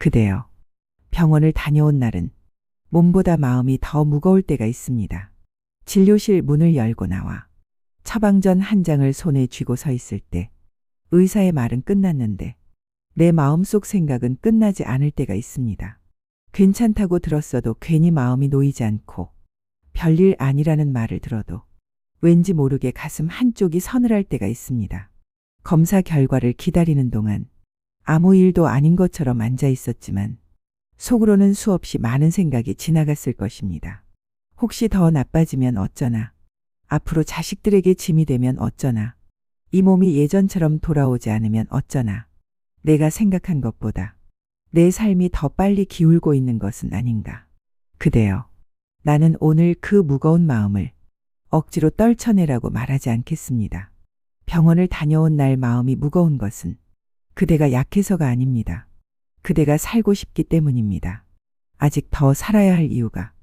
그대여, 병원을 다녀온 날은 몸보다 마음이 더 무거울 때가 있습니다. 진료실 문을 열고 나와 처방전 한 장을 손에 쥐고 서 있을 때 의사의 말은 끝났는데 내 마음속 생각은 끝나지 않을 때가 있습니다. 괜찮다고 들었어도 괜히 마음이 놓이지 않고 별일 아니라는 말을 들어도 왠지 모르게 가슴 한쪽이 서늘할 때가 있습니다. 검사 결과를 기다리는 동안 아무 일도 아닌 것처럼 앉아 있었지만 속으로는 수없이 많은 생각이 지나갔을 것입니다. 혹시 더 나빠지면 어쩌나? 앞으로 자식들에게 짐이 되면 어쩌나? 이 몸이 예전처럼 돌아오지 않으면 어쩌나? 내가 생각한 것보다 내 삶이 더 빨리 기울고 있는 것은 아닌가? 그대여, 나는 오늘 그 무거운 마음을 억지로 떨쳐내라고 말하지 않겠습니다. 병원을 다녀온 날 마음이 무거운 것은 그대가 약해서가 아닙니다. 그대가 살고 싶기 때문입니다. 아직 더 살아야 할 이유가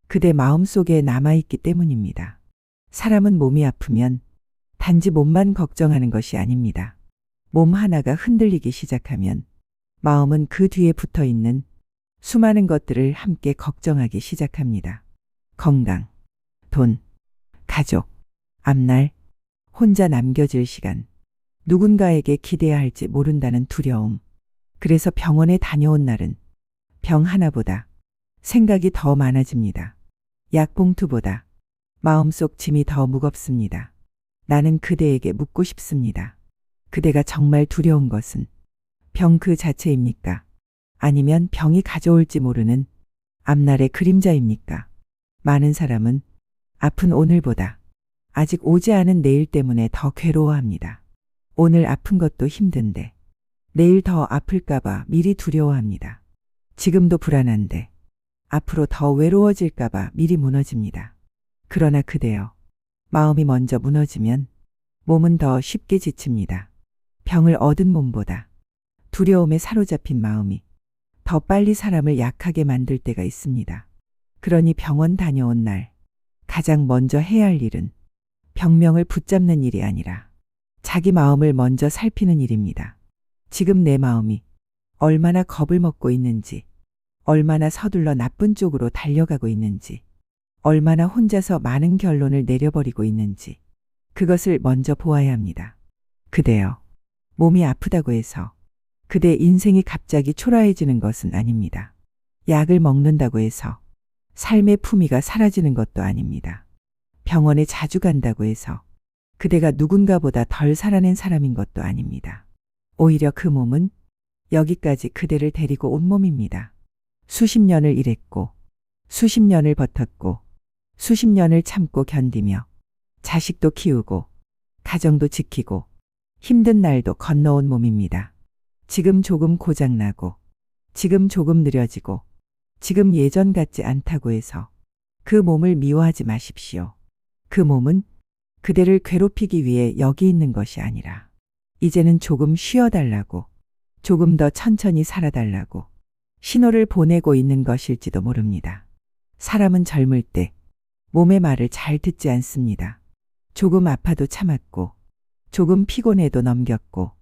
그대 마음속에 남아있기 때문입니다. 사람은 몸이 아프면 단지 몸만 걱정하는 것이 아닙니다. 몸 하나가 흔들리기 시작하면 마음은 그 뒤에 붙어 있는 수많은 것들을 함께 걱정하기 시작합니다. 건강, 돈, 가족, 앞날, 혼자 남겨질 시간, 누군가에게 기대야 할지 모른다는 두려움. 그래서 병원에 다녀온 날은 병 하나보다 생각이 더 많아집니다. 약봉투보다 마음속 짐이 더 무겁습니다. 나는 그대에게 묻고 싶습니다. 그대가 정말 두려운 것은 병 그 자체입니까? 아니면 병이 가져올지 모르는 앞날의 그림자입니까? 많은 사람은 아픈 오늘보다 아직 오지 않은 내일 때문에 더 괴로워합니다. 오늘 아픈 것도 힘든데 내일 더 아플까봐 미리 두려워합니다. 지금도 불안한데 앞으로 더 외로워질까봐 미리 무너집니다. 그러나 그대여, 마음이 먼저 무너지면 몸은 더 쉽게 지칩니다. 병을 얻은 몸보다 두려움에 사로잡힌 마음이 더 빨리 사람을 약하게 만들 때가 있습니다. 그러니 병원 다녀온 날 가장 먼저 해야 할 일은 병명을 붙잡는 일이 아니라 자기 마음을 먼저 살피는 일입니다. 지금 내 마음이 얼마나 겁을 먹고 있는지, 얼마나 서둘러 나쁜 쪽으로 달려가고 있는지, 얼마나 혼자서 많은 결론을 내려버리고 있는지 그것을 먼저 보아야 합니다. 그대여, 몸이 아프다고 해서 그대 인생이 갑자기 초라해지는 것은 아닙니다. 약을 먹는다고 해서 삶의 품위가 사라지는 것도 아닙니다. 병원에 자주 간다고 해서 그대가 누군가보다 덜 살아낸 사람인 것도 아닙니다. 오히려 그 몸은 여기까지 그대를 데리고 온 몸입니다. 수십 년을 일했고, 수십 년을 버텼고, 수십 년을 참고 견디며 자식도 키우고 가정도 지키고 힘든 날도 건너온 몸입니다. 지금 조금 고장나고, 지금 조금 느려지고, 지금 예전 같지 않다고 해서 그 몸을 미워하지 마십시오. 그 몸은 그대를 괴롭히기 위해 여기 있는 것이 아니라 이제는 조금 쉬어달라고, 조금 더 천천히 살아달라고 신호를 보내고 있는 것일지도 모릅니다. 사람은 젊을 때 몸의 말을 잘 듣지 않습니다. 조금 아파도 참았고, 조금 피곤해도 넘겼고,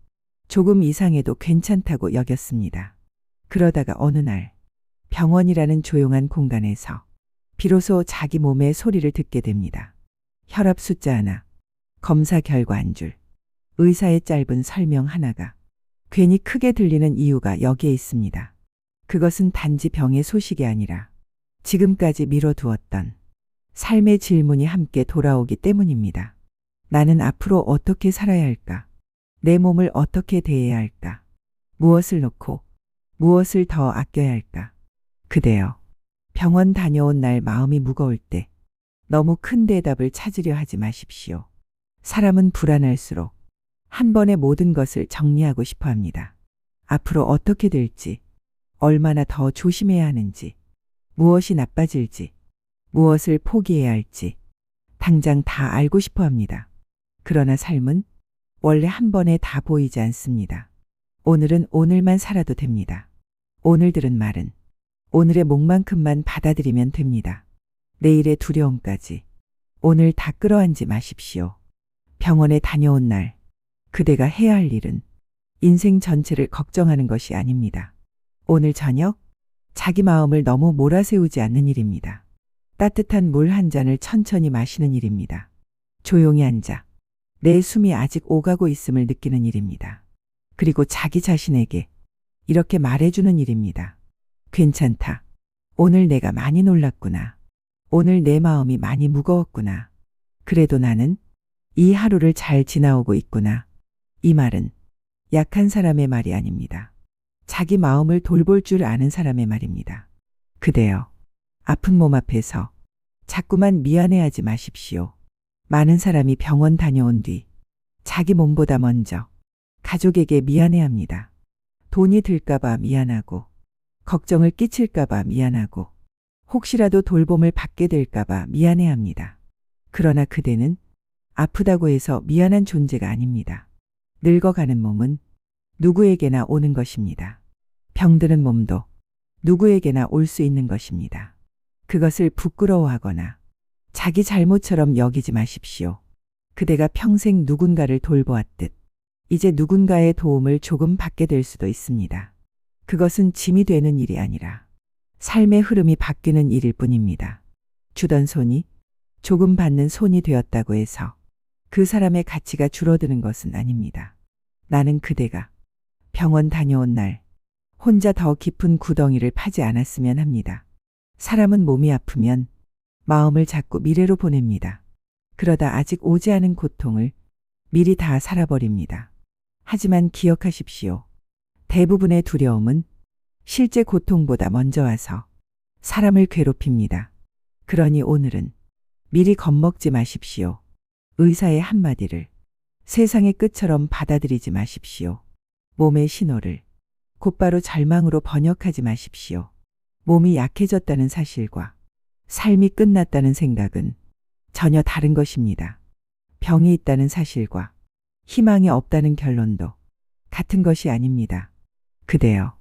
조금 이상해도 괜찮다고 여겼습니다. 그러다가 어느 날 병원이라는 조용한 공간에서 비로소 자기 몸의 소리를 듣게 됩니다. 혈압 숫자 하나, 검사 결과 한 줄, 의사의 짧은 설명 하나가 괜히 크게 들리는 이유가 여기에 있습니다. 그것은 단지 병의 소식이 아니라 지금까지 미뤄두었던 삶의 질문이 함께 돌아오기 때문입니다. 나는 앞으로 어떻게 살아야 할까? 내 몸을 어떻게 대해야 할까? 무엇을 놓고 무엇을 더 아껴야 할까? 그대여, 병원 다녀온 날 마음이 무거울 때 너무 큰 대답을 찾으려 하지 마십시오. 사람은 불안할수록 한 번에 모든 것을 정리하고 싶어 합니다. 앞으로 어떻게 될지, 얼마나 더 조심해야 하는지, 무엇이 나빠질지, 무엇을 포기해야 할지 당장 다 알고 싶어 합니다. 그러나 삶은 원래 한 번에 다 보이지 않습니다. 오늘은 오늘만 살아도 됩니다. 오늘 들은 말은 오늘의 몫만큼만 받아들이면 됩니다. 내일의 두려움까지 오늘 다 끌어안지 마십시오. 병원에 다녀온 날 그대가 해야 할 일은 인생 전체를 걱정하는 것이 아닙니다. 오늘 저녁 자기 마음을 너무 몰아세우지 않는 일입니다. 따뜻한 물 한 잔을 천천히 마시는 일입니다. 조용히 앉아 내 숨이 아직 오가고 있음을 느끼는 일입니다. 그리고 자기 자신에게 이렇게 말해주는 일입니다. 괜찮다. 오늘 내가 많이 놀랐구나. 오늘 내 마음이 많이 무거웠구나. 그래도 나는 이 하루를 잘 지나오고 있구나. 이 말은 약한 사람의 말이 아닙니다. 자기 마음을 돌볼 줄 아는 사람의 말입니다. 그대여, 아픈 몸 앞에서 자꾸만 미안해하지 마십시오. 많은 사람이 병원 다녀온 뒤 자기 몸보다 먼저 가족에게 미안해합니다. 돈이 들까봐 미안하고, 걱정을 끼칠까봐 미안하고, 혹시라도 돌봄을 받게 될까봐 미안해합니다. 그러나 그대는 아프다고 해서 미안한 존재가 아닙니다. 늙어가는 몸은 누구에게나 오는 것입니다. 병드는 몸도 누구에게나 올 수 있는 것입니다. 그것을 부끄러워하거나 자기 잘못처럼 여기지 마십시오. 그대가 평생 누군가를 돌보았듯 이제 누군가의 도움을 조금 받게 될 수도 있습니다. 그것은 짐이 되는 일이 아니라 삶의 흐름이 바뀌는 일일 뿐입니다. 주던 손이 조금 받는 손이 되었다고 해서 그 사람의 가치가 줄어드는 것은 아닙니다. 나는 그대가 병원 다녀온 날 혼자 더 깊은 구덩이를 파지 않았으면 합니다. 사람은 몸이 아프면 마음을 자꾸 미래로 보냅니다. 그러다 아직 오지 않은 고통을 미리 다 살아버립니다. 하지만 기억하십시오. 대부분의 두려움은 실제 고통보다 먼저 와서 사람을 괴롭힙니다. 그러니 오늘은 미리 겁먹지 마십시오. 의사의 한마디를 세상의 끝처럼 받아들이지 마십시오. 몸의 신호를 곧바로 절망으로 번역하지 마십시오. 몸이 약해졌다는 사실과 삶이 끝났다는 생각은 전혀 다른 것입니다. 병이 있다는 사실과 희망이 없다는 결론도 같은 것이 아닙니다. 그대여,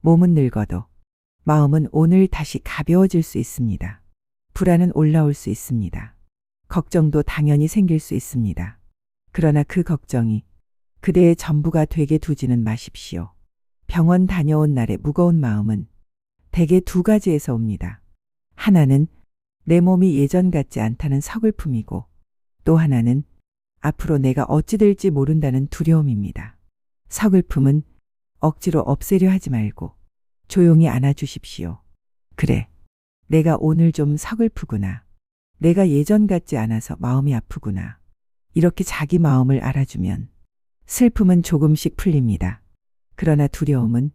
몸은 늙어도 마음은 오늘 다시 가벼워질 수 있습니다. 불안은 올라올 수 있습니다. 걱정도 당연히 생길 수 있습니다. 그러나 그 걱정이 그대의 전부가 되게 두지는 마십시오. 병원 다녀온 날의 무거운 마음은 대개 두 가지에서 옵니다. 하나는 내 몸이 예전 같지 않다는 서글픔이고, 또 하나는 앞으로 내가 어찌 될지 모른다는 두려움입니다. 서글픔은 억지로 없애려 하지 말고 조용히 안아주십시오. 그래, 내가 오늘 좀 서글프구나. 내가 예전 같지 않아서 마음이 아프구나. 이렇게 자기 마음을 알아주면 슬픔은 조금씩 풀립니다. 그러나 두려움은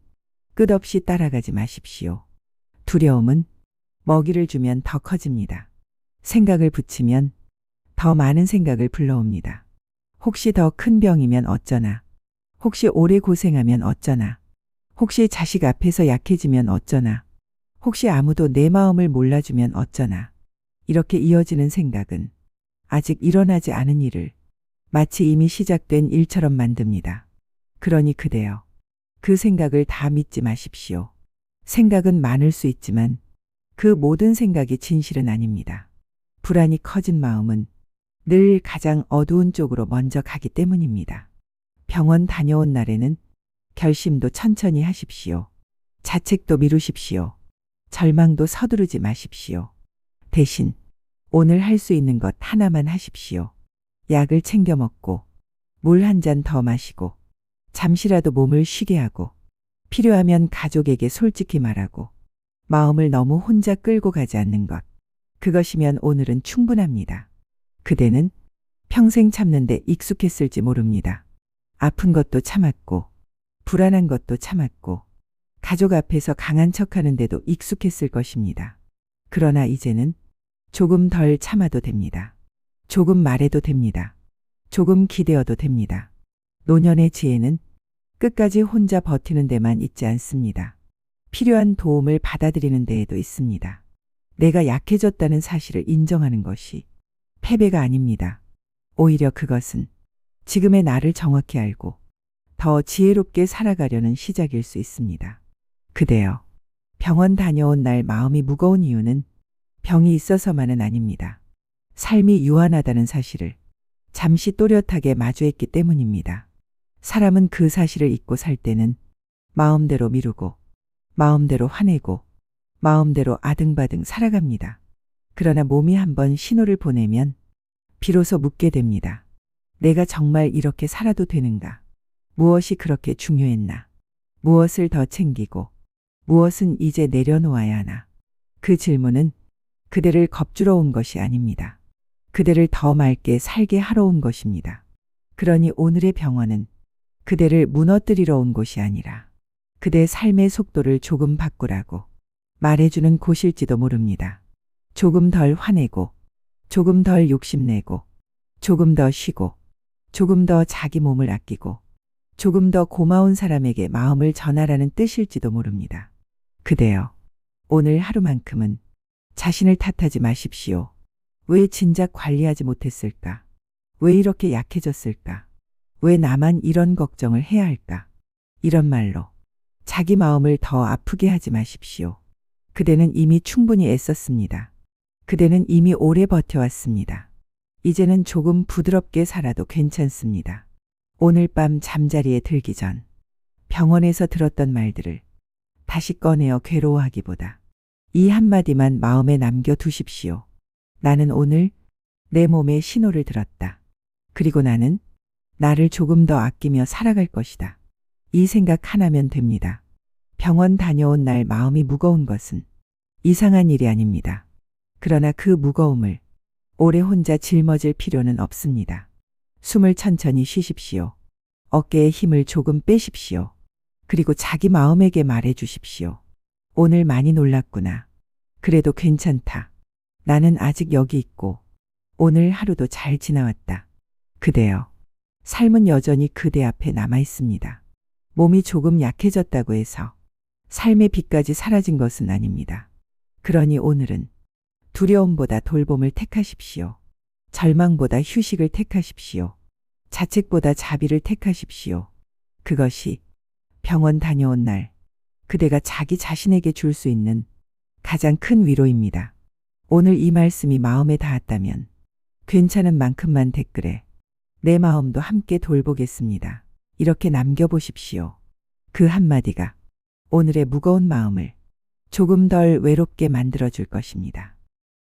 끝없이 따라가지 마십시오. 두려움은 먹이를 주면 더 커집니다. 생각을 붙이면 더 많은 생각을 불러옵니다. 혹시 더 큰 병이면 어쩌나? 혹시 오래 고생하면 어쩌나? 혹시 자식 앞에서 약해지면 어쩌나? 혹시 아무도 내 마음을 몰라주면 어쩌나? 이렇게 이어지는 생각은 아직 일어나지 않은 일을 마치 이미 시작된 일처럼 만듭니다. 그러니 그대여, 그 생각을 다 믿지 마십시오. 생각은 많을 수 있지만 그 모든 생각이 진실은 아닙니다. 불안이 커진 마음은 늘 가장 어두운 쪽으로 먼저 가기 때문입니다. 병원 다녀온 날에는 결심도 천천히 하십시오. 자책도 미루십시오. 절망도 서두르지 마십시오. 대신 오늘 할 수 있는 것 하나만 하십시오. 약을 챙겨 먹고 물 한 잔 더 마시고 잠시라도 몸을 쉬게 하고 필요하면 가족에게 솔직히 말하고 마음을 너무 혼자 끌고 가지 않는 것. 그것이면 오늘은 충분합니다. 그대는 평생 참는데 익숙했을지 모릅니다. 아픈 것도 참았고 불안한 것도 참았고 가족 앞에서 강한 척하는데도 익숙했을 것입니다. 그러나 이제는 조금 덜 참아도 됩니다. 조금 말해도 됩니다. 조금 기대어도 됩니다. 노년의 지혜는 끝까지 혼자 버티는 데만 있지 않습니다. 필요한 도움을 받아들이는 데에도 있습니다. 내가 약해졌다는 사실을 인정하는 것이 패배가 아닙니다. 오히려 그것은 지금의 나를 정확히 알고 더 지혜롭게 살아가려는 시작일 수 있습니다. 그대여, 병원 다녀온 날 마음이 무거운 이유는 병이 있어서만은 아닙니다. 삶이 유한하다는 사실을 잠시 또렷하게 마주했기 때문입니다. 사람은 그 사실을 잊고 살 때는 마음대로 미루고 마음대로 화내고 마음대로 아등바등 살아갑니다. 그러나 몸이 한번 신호를 보내면 비로소 묻게 됩니다. 내가 정말 이렇게 살아도 되는가? 무엇이 그렇게 중요했나? 무엇을 더 챙기고 무엇은 이제 내려놓아야 하나? 그 질문은 그대를 겁주러 온 것이 아닙니다. 그대를 더 맑게 살게 하러 온 것입니다. 그러니 오늘의 병원은 그대를 무너뜨리러 온 곳이 아니라 그대의 삶의 속도를 조금 바꾸라고 말해주는 곳일지도 모릅니다. 조금 덜 화내고 조금 덜 욕심내고 조금 더 쉬고 조금 더 자기 몸을 아끼고 조금 더 고마운 사람에게 마음을 전하라는 뜻일지도 모릅니다. 그대여, 오늘 하루만큼은 자신을 탓하지 마십시오. 왜 진작 관리하지 못했을까? 왜 이렇게 약해졌을까? 왜 나만 이런 걱정을 해야 할까? 이런 말로 자기 마음을 더 아프게 하지 마십시오. 그대는 이미 충분히 애썼습니다. 그대는 이미 오래 버텨왔습니다. 이제는 조금 부드럽게 살아도 괜찮습니다. 오늘 밤 잠자리에 들기 전 병원에서 들었던 말들을 다시 꺼내어 괴로워하기보다 이 한마디만 마음에 남겨두십시오. 나는 오늘 내 몸에 신호를 들었다. 그리고 나는 나를 조금 더 아끼며 살아갈 것이다. 이 생각 하나면 됩니다. 병원 다녀온 날 마음이 무거운 것은 이상한 일이 아닙니다. 그러나 그 무거움을 오래 혼자 짊어질 필요는 없습니다. 숨을 천천히 쉬십시오. 어깨에 힘을 조금 빼십시오. 그리고 자기 마음에게 말해 주십시오. 오늘 많이 놀랐구나. 그래도 괜찮다. 나는 아직 여기 있고 오늘 하루도 잘 지나왔다. 그대여, 삶은 여전히 그대 앞에 남아 있습니다. 몸이 조금 약해졌다고 해서 삶의 빛까지 사라진 것은 아닙니다. 그러니 오늘은 두려움보다 돌봄을 택하십시오. 절망보다 휴식을 택하십시오. 자책보다 자비를 택하십시오. 그것이 병원 다녀온 날 그대가 자기 자신에게 줄 수 있는 가장 큰 위로입니다. 오늘 이 말씀이 마음에 닿았다면 괜찮은 만큼만 댓글에 내 마음도 함께 돌보겠습니다. 이렇게 남겨보십시오. 그 한마디가 오늘의 무거운 마음을 조금 덜 외롭게 만들어줄 것입니다.